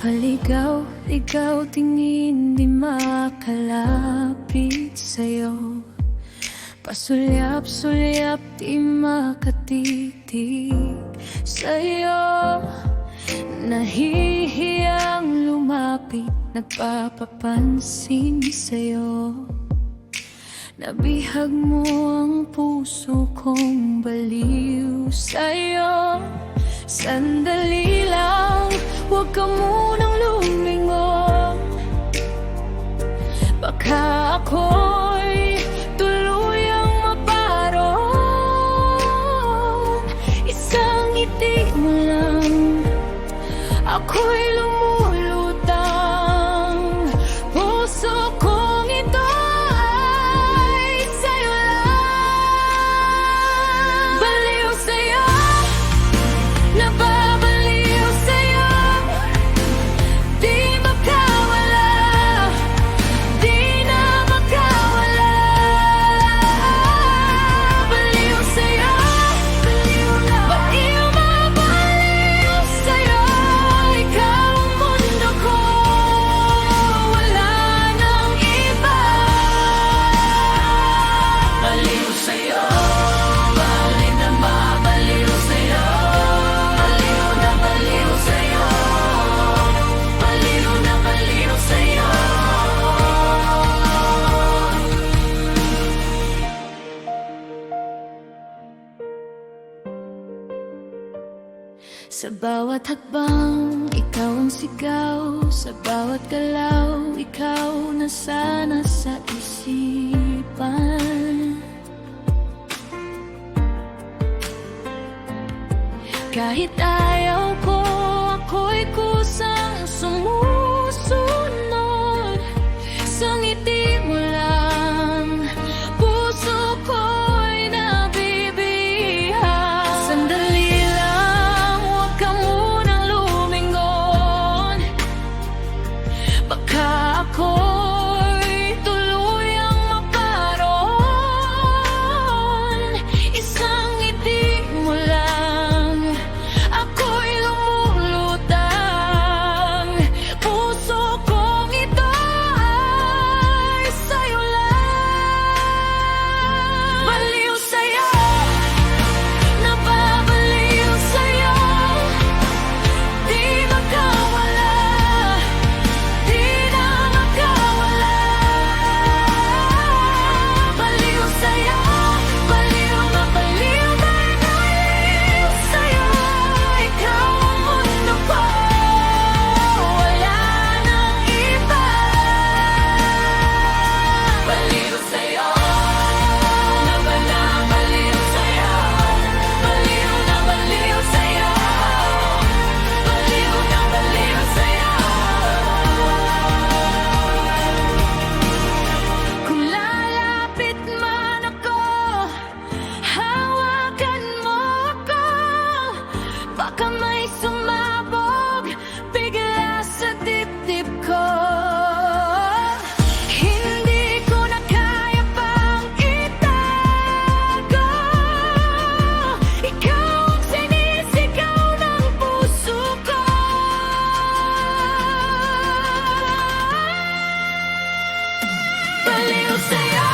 Paligaw-ligaw tingin di makalapit sa'yo, pasulyap-sulyap di makatitig sa'yo. Nahihiyang lumapit, nagpapapansin sa'yo. Nabihag mo ang puso kong baliw sa'yo. Sandali lang, huwag ka munang lumingon, baka ako'y tuluyang maparoon. Isang ngiti mo lang, ako'y lumulutang. Puso kong ito ay sa'yo lang. Baliw sa'yo, nababaliw sa'yo, di makawala, di na makawala. Baliw sa'yo, baliw mabaliw sa'yo. Ikaw ang mundo ko, wala nang iba. Baliw sa'yo, baliw na mabaliw sa'yo, baliw na baliw sa'yo, baliw na baliw sa'yo. Sa bawat hakbang, ikaw ang sigaw. Sa bawat galaw, ikaw na sana sa isipan. Kahit ayaw ko, ako'y kusang sumusunod. Sa ngiti mo lang, puso ko'y nabibihag. Sandali lang, huwag ka munang lumingon, baka ako'y tuluyang maparoon. Isang ngiti mo lang, ako'y lumulutang. Puso kong ito ay sa'yo lang. Baliw sa'yo, nababaliw sa'yo, di makawala, di na makawala. Baliw sa'yo, baliw mabaliw, baliw sa'yo. Ikaw ang mundo ko, wala nang iba. Baliw sa'yo, baliw sa'yo, baliw na baliw sa'yo, baliw na baliw sa'yo. Kung lalapit man ako, hawakan mo ako, baka may sumabog bigla sa dibdib ko. Hindi ko na kaya pang itago, ikaw ang sinisigaw ng puso ko. Baliw sa'yo,